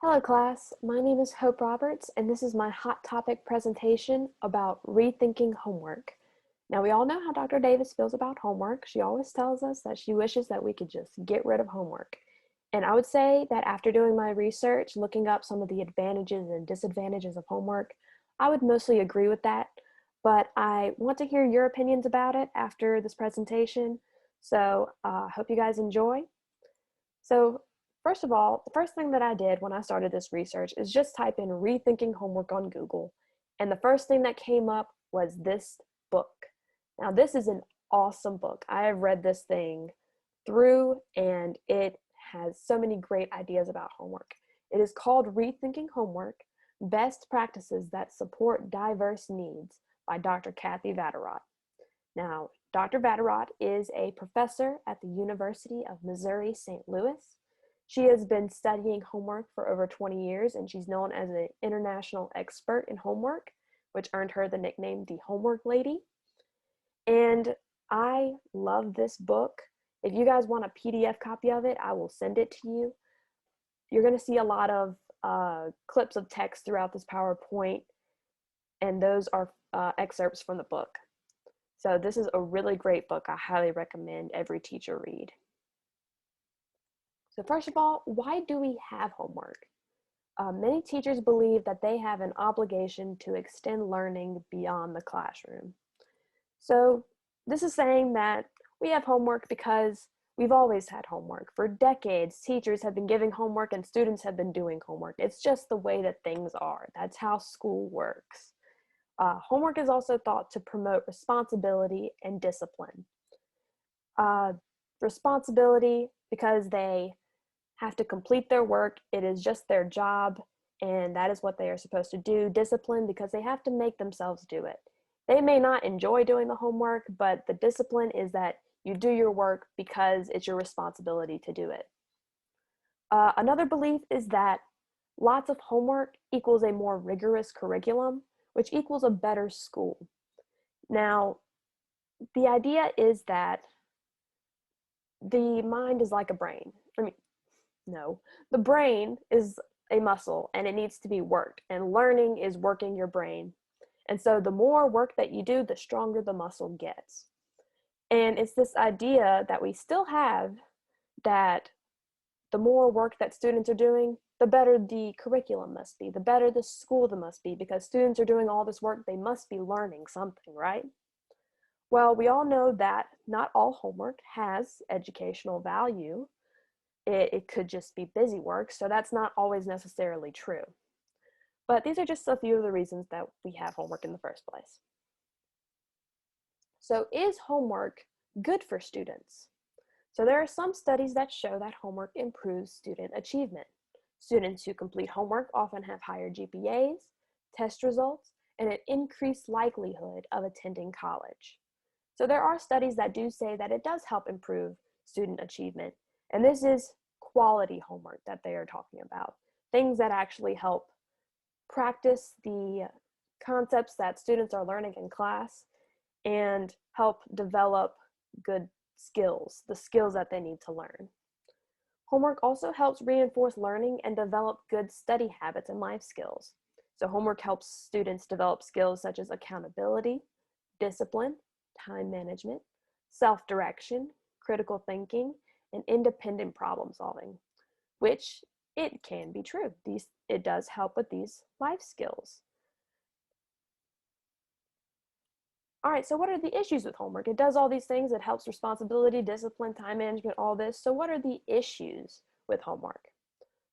Hello class, my name is Hope Roberts and this is my hot topic presentation about rethinking homework. Now we all know how Dr. Davis feels about homework. She always tells us that she wishes that we could just get rid of homework. And I would say that after doing my research, looking up some of the advantages and disadvantages of homework, I would mostly agree with that. But I want to hear your opinions about it after this presentation. So I hope you guys enjoy. So first of all, the first thing that I did when I started this research is just type in rethinking homework on Google. And the first thing that came up was this book. Now this is an awesome book. I have read this thing through and it has so many great ideas about homework. It is called Rethinking Homework, Best Practices That Support Diverse Needs by Dr. Kathy Vatterott. Now, Dr. Vatterott is a professor at the University of Missouri, St. Louis. She has been studying homework for over 20 years, and she's known as an international expert in homework, which earned her the nickname the Homework Lady. And I love this book. If you guys want a PDF copy of it, I will send it to you. You're going to see a lot of clips of text throughout this PowerPoint, and those are excerpts from the book. So this is a really great book. I highly recommend every teacher read. So first of all, why do we have homework? Many teachers believe that they have an obligation to extend learning beyond the classroom. So this is saying that we have homework because we've always had homework. For decades, teachers have been giving homework and students have been doing homework. It's just the way that things are. That's how school works. Homework is also thought to promote responsibility and discipline. Responsibility because they have to complete their work. It is just their job, and that is what they are supposed to do. Discipline because they have to make themselves do it. They may not enjoy doing the homework, but the discipline is that you do your work because it's your responsibility to do it. Another belief is that lots of homework equals a more rigorous curriculum, which equals a better school. Now, the idea is that the mind is like a brain. No, the brain is a muscle and it needs to be worked, and learning is working your brain. And so the more work that you do, the stronger the muscle gets. And it's this idea that we still have that the more work that students are doing, the better the curriculum must be, the better the school must be, because students are doing all this work, they must be learning something, right? Well, we all know that not all homework has educational value. It could just be busy work, so that's not always necessarily true. But these are just a few of the reasons that we have homework in the first place. So is homework good for students? So there are some studies that show that homework improves student achievement. Students who complete homework often have higher GPAs, test results, and an increased likelihood of attending college. So there are studies that do say that it does help improve student achievement, and this is quality homework that they are talking about. Things that actually help practice the concepts that students are learning in class and help develop good skills, the skills that they need to learn. Homework also helps reinforce learning and develop good study habits and life skills. So homework helps students develop skills such as accountability, discipline, time management, self-direction, critical thinking, and independent problem solving, which it can be true. It does help with these life skills. All right, so what are the issues with homework? It does all these things. It helps responsibility, discipline, time management, all this. So what are the issues with homework?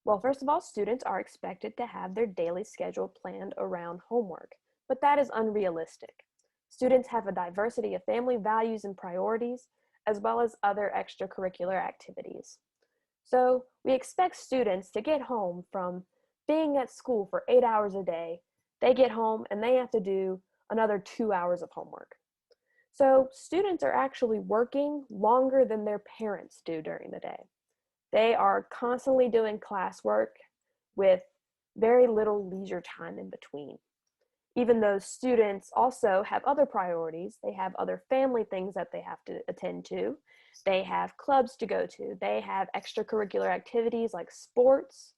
Well, first of all, students are expected to have their daily schedule planned around homework, but that is unrealistic. Students have a diversity of family values and priorities, as well as other extracurricular activities. So we expect students to get home from being at school for 8 hours a day. They get home and they have to do another 2 hours of homework. So students are actually working longer than their parents do during the day. They are constantly doing classwork with very little leisure time in between. Even though students also have other priorities, they have other family things that they have to attend to, they have clubs to go to, they have extracurricular activities like sports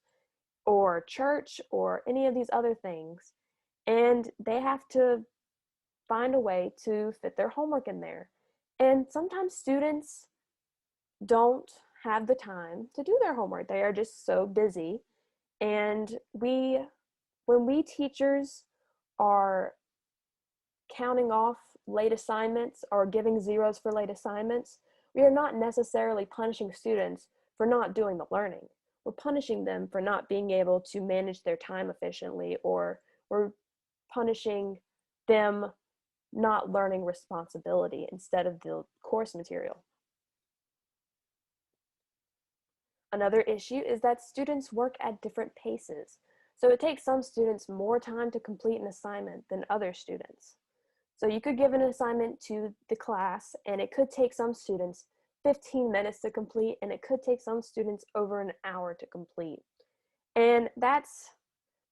or church or any of these other things. And they have to find a way to fit their homework in there. And sometimes students don't have the time to do their homework. They are just so busy. And when we teachers are counting off late assignments or giving zeros for late assignments, we are not necessarily punishing students for not doing the learning. We're punishing them for not being able to manage their time efficiently, or we're punishing them not learning responsibility instead of the course material. Another issue is that students work at different paces. So it takes some students more time to complete an assignment than other students. So you could give an assignment to the class and it could take some students 15 minutes to complete, and it could take some students over an hour to complete. And that's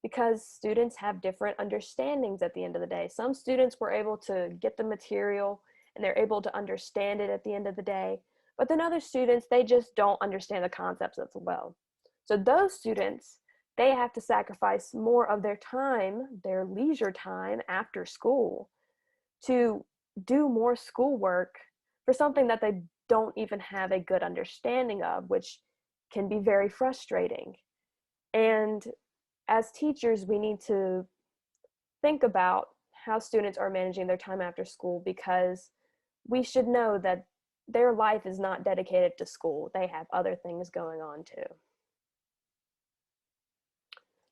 because students have different understandings at the end of the day. Some students were able to get the material and they're able to understand it at the end of the day, but then other students, they just don't understand the concepts as well. So those students, they have to sacrifice more of their time, their leisure time after school, to do more schoolwork for something that they don't even have a good understanding of, which can be very frustrating. And as teachers, we need to think about how students are managing their time after school, because we should know that their life is not dedicated to school. They have other things going on too.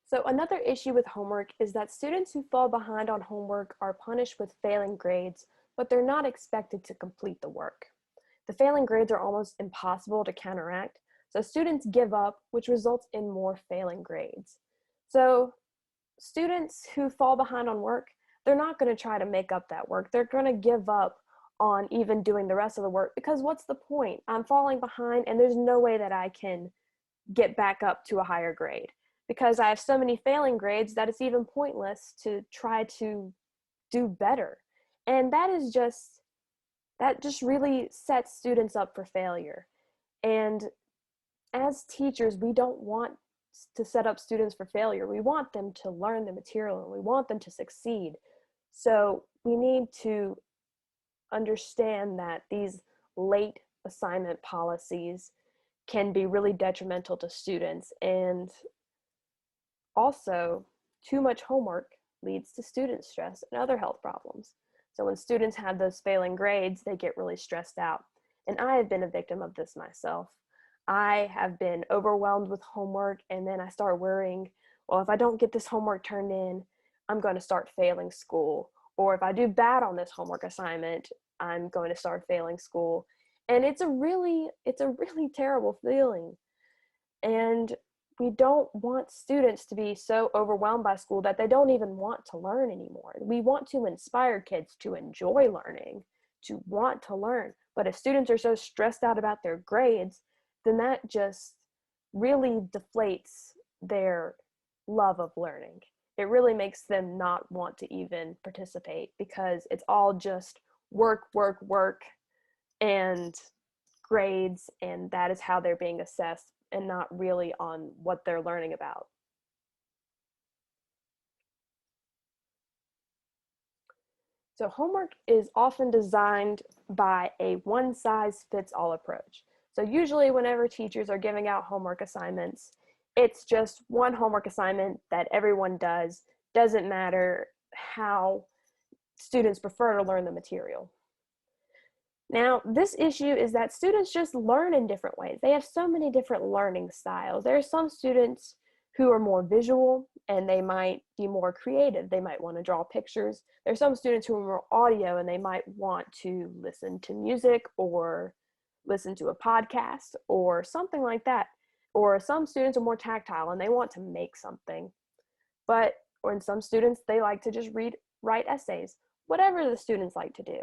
So another issue with homework is that students who fall behind on homework are punished with failing grades, but they're not expected to complete the work. The failing grades are almost impossible to counteract, so students give up, which results in more failing grades. So students who fall behind on work, they're not going to try to make up that work. They're going to give up on even doing the rest of the work, because what's the point? I'm falling behind and there's no way that I can get back up to a higher grade, because I have so many failing grades that it's even pointless to try to do better. And that just really sets students up for failure. And as teachers, we don't want to set up students for failure. We want them to learn the material and we want them to succeed. So we need to understand that these late assignment policies can be really detrimental to students. And also, too much homework leads to student stress and other health problems. So when students have those failing grades, they get really stressed out. And I have been a victim of this myself. I have been overwhelmed with homework, and then I start worrying, well, if I don't get this homework turned in, I'm going to start failing school. Or if I do bad on this homework assignment, I'm going to start failing school. And it's a really terrible feeling. And we don't want students to be so overwhelmed by school that they don't even want to learn anymore. We want to inspire kids to enjoy learning, to want to learn. But if students are so stressed out about their grades, then that just really deflates their love of learning. It really makes them not want to even participate, because it's all just work, work, work, and grades, and that is how they're being assessed, and not really on what they're learning about. So homework is often designed by a one-size-fits-all approach. So usually whenever teachers are giving out homework assignments, it's just one homework assignment that everyone does. Doesn't matter how students prefer to learn the material. Now, this issue is that students just learn in different ways. They have so many different learning styles. There are some students who are more visual and they might be more creative. They might want to draw pictures. There are some students who are more audio and they might want to listen to music or listen to a podcast or something like that. Or some students are more tactile and they want to make something. Or in some students, they like to just write essays. Whatever the students like to do,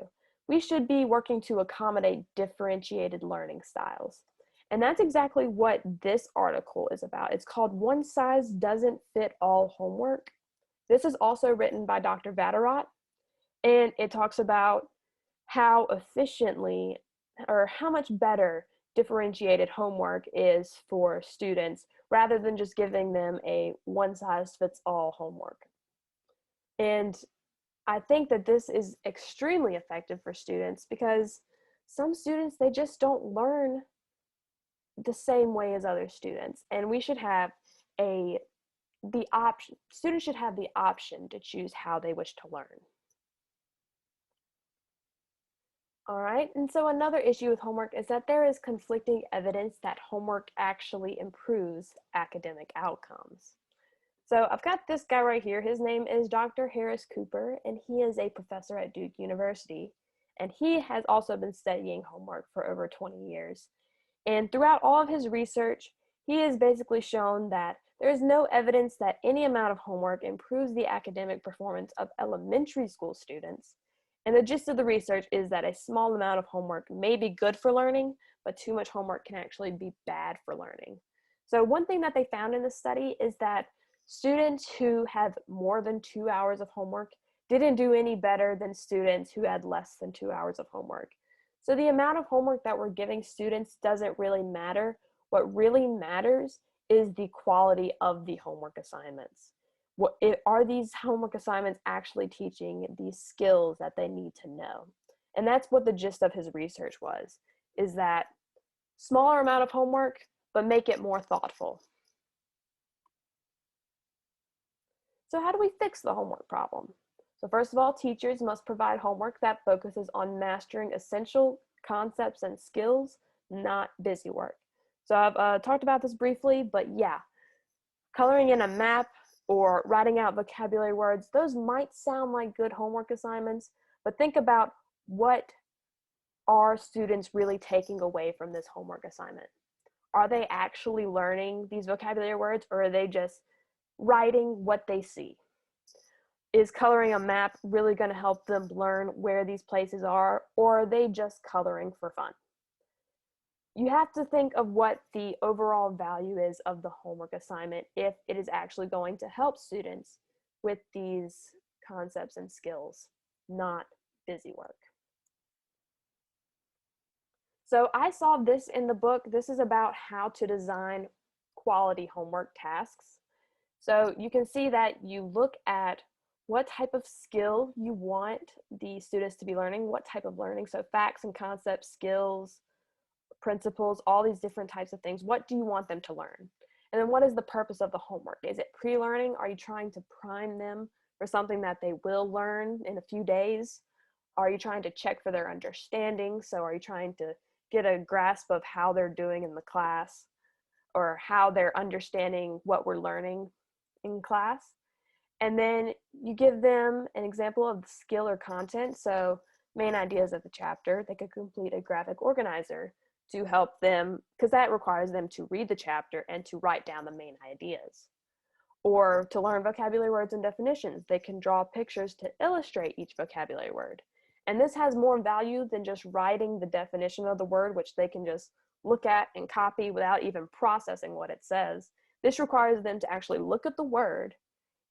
we should be working to accommodate differentiated learning styles. And that's exactly what this article is about. It's called One Size Doesn't Fit All Homework. This is also written by Dr. Vatterott, and it talks about how efficiently or how much better differentiated homework is for students rather than just giving them a one-size-fits-all homework. And I think that this is extremely effective for students because some students, they just don't learn the same way as other students. And we should have the option, students should have the option to choose how they wish to learn. All right, and so another issue with homework is that there is conflicting evidence that homework actually improves academic outcomes. So I've got this guy right here. His name is Dr. Harris Cooper, and he is a professor at Duke University. And he has also been studying homework for over 20 years. And throughout all of his research, he has basically shown that there is no evidence that any amount of homework improves the academic performance of elementary school students. And the gist of the research is that a small amount of homework may be good for learning, but too much homework can actually be bad for learning. So one thing that they found in this study is that students who have more than 2 hours of homework didn't do any better than students who had less than 2 hours of homework. So the amount of homework that we're giving students doesn't really matter. What really matters is the quality of the homework assignments. Are these homework assignments actually teaching these skills that they need to know? And that's what the gist of his research was, is that smaller amount of homework, but make it more thoughtful. So how do we fix the homework problem? So first of all, teachers must provide homework that focuses on mastering essential concepts and skills, not busy work. So I've talked about this briefly, but yeah, coloring in a map or writing out vocabulary words, those might sound like good homework assignments, but think about what are students really taking away from this homework assignment? Are they actually learning these vocabulary words, or are they just writing what they see? Is coloring a map really going to help them learn where these places are, or are they just coloring for fun? You have to think of what the overall value is of the homework assignment if it is actually going to help students with these concepts and skills, not busy work. So I saw this in the book. This is about how to design quality homework tasks. So you can see that you look at what type of skill you want the students to be learning, what type of learning. So facts and concepts, skills, principles, all these different types of things. What do you want them to learn? And then what is the purpose of the homework? Is it pre-learning? Are you trying to prime them for something that they will learn in a few days? Are you trying to check for their understanding? So are you trying to get a grasp of how they're doing in the class, or how they're understanding what we're learning in class? And then you give them an example of the skill or content. So main ideas of the chapter. They could complete a graphic organizer to help them, because that requires them to read the chapter and to write down the main ideas. Or to learn vocabulary words and definitions, they can draw pictures to illustrate each vocabulary word. And this has more value than just writing the definition of the word, which they can just look at and copy without even processing what it says. This requires them to actually look at the word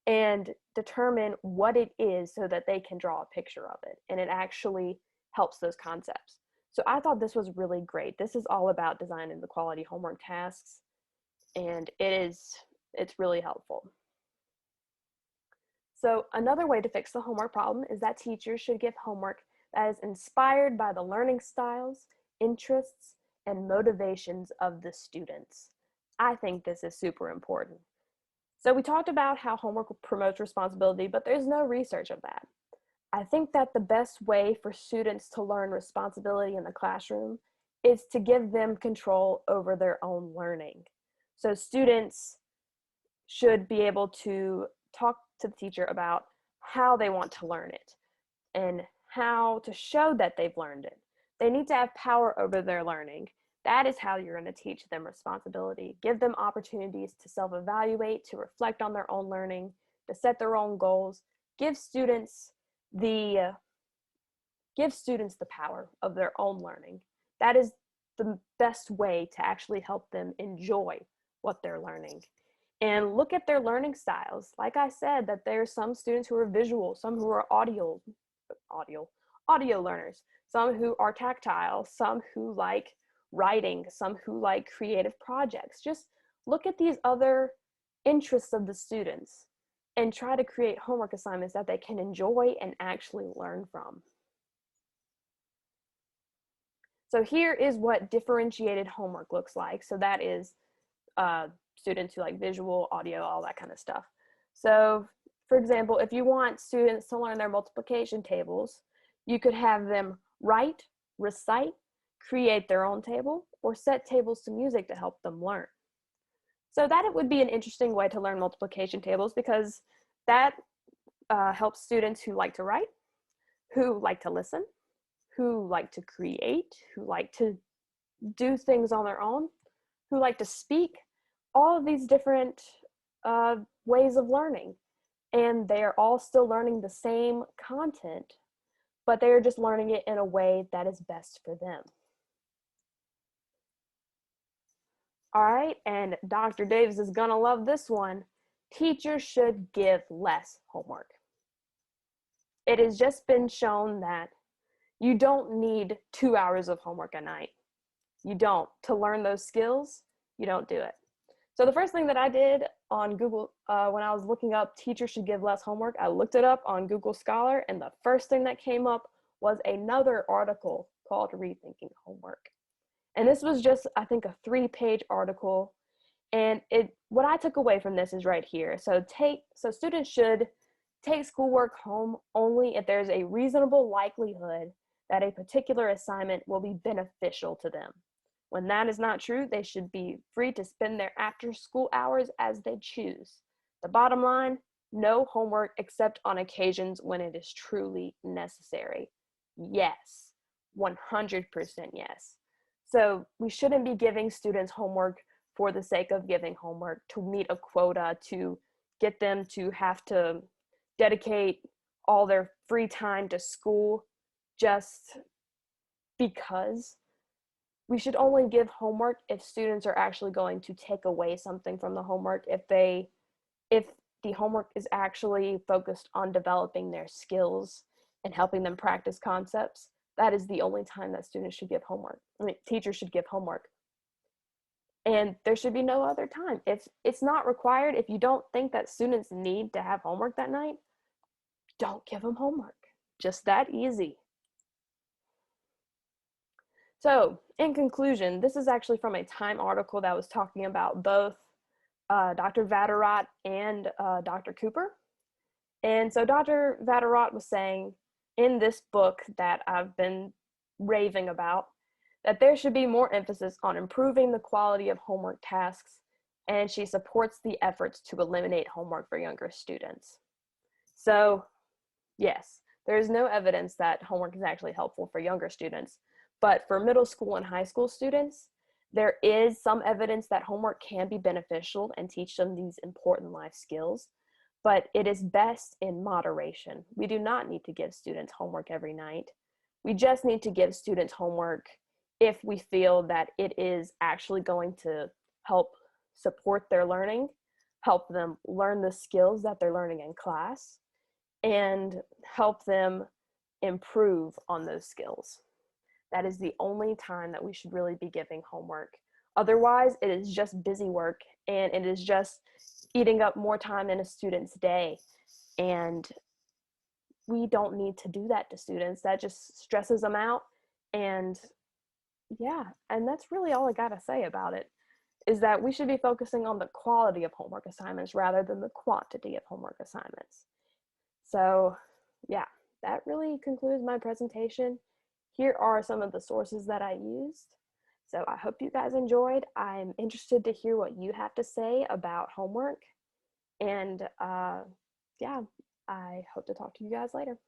and determine what it is so that they can draw a picture of it. And it actually helps those concepts. So I thought this was really great. This is all about designing the quality homework tasks, and it's really helpful. So another way to fix the homework problem is that teachers should give homework that is inspired by the learning styles, interests, and motivations of the students. I think this is super important. So we talked about how homework promotes responsibility, but there's no research of that. I think that the best way for students to learn responsibility in the classroom is to give them control over their own learning. So students should be able to talk to the teacher about how they want to learn it and how to show that they've learned it. They need to have power over their learning. That is how you're going to teach them responsibility. Give them opportunities to self-evaluate, to reflect on their own learning, to set their own goals. Give students the power of their own learning. That is the best way to actually help them enjoy what they're learning. And look at their learning styles. Like I said, that there's some students who are visual, some who are audio learners, some who are tactile, some who like writing, some who like creative projects. Just look at these other interests of the students and try to create homework assignments that they can enjoy and actually learn from. So here is what differentiated homework looks like. So that is students who like visual, audio, all that kind of stuff. So for example, if you want students to learn their multiplication tables, you could have them write, recite, create their own table, or set tables to music to help them learn. So that it would be an interesting way to learn multiplication tables, because that helps students who like to write, who like to listen, who like to create, who like to do things on their own, who like to speak, all of these different ways of learning. And they are all still learning the same content, but they are just learning it in a way that is best for them. All right, and Dr. Davis is gonna love this one. Teachers should give less homework. It has just been shown that you don't need 2 hours of homework a night. You don't. To learn those skills, you don't do it. So the first thing that I did on Google, when I was looking up teachers should give less homework, I looked it up on Google Scholar, and the first thing that came up was another article called Rethinking Homework. And this was just, I think, a 3-page article. And what I took away from this is right here. So students should take schoolwork home only if there's a reasonable likelihood that a particular assignment will be beneficial to them. When that is not true, they should be free to spend their after-school hours as they choose. The bottom line, no homework except on occasions when it is truly necessary. Yes, 100% yes. So we shouldn't be giving students homework for the sake of giving homework, to meet a quota, to get them to have to dedicate all their free time to school just because. We should only give homework if students are actually going to take away something from the homework, if the homework is actually focused on developing their skills and helping them practice concepts. That is the only time that students should give homework. Teachers should give homework. And there should be no other time. If it's not required, if you don't think that students need to have homework that night, don't give them homework. Just that easy. So in conclusion, this is actually from a Time article that was talking about both Dr. Vatterott and Dr. Cooper. And so Dr. Vatterott was saying in this book that I've been raving about, that there should be more emphasis on improving the quality of homework tasks, and she supports the efforts to eliminate homework for younger students. So yes, there is no evidence that homework is actually helpful for younger students, but for middle school and high school students, there is some evidence that homework can be beneficial and teach them these important life skills, but it is best in moderation. We do not need to give students homework every night. We just need to give students homework if we feel that it is actually going to help support their learning, help them learn the skills that they're learning in class, and help them improve on those skills. That is the only time that we should really be giving homework. Otherwise, it is just busy work, and it is just eating up more time in a student's day. And we don't need to do that to students. That just stresses them out. And yeah, and that's really all I gotta say about it, is that we should be focusing on the quality of homework assignments rather than the quantity of homework assignments. So yeah, that really concludes my presentation. Here are some of the sources that I used. So I hope you guys enjoyed. I'm interested to hear what you have to say about homework. And yeah, I hope to talk to you guys later.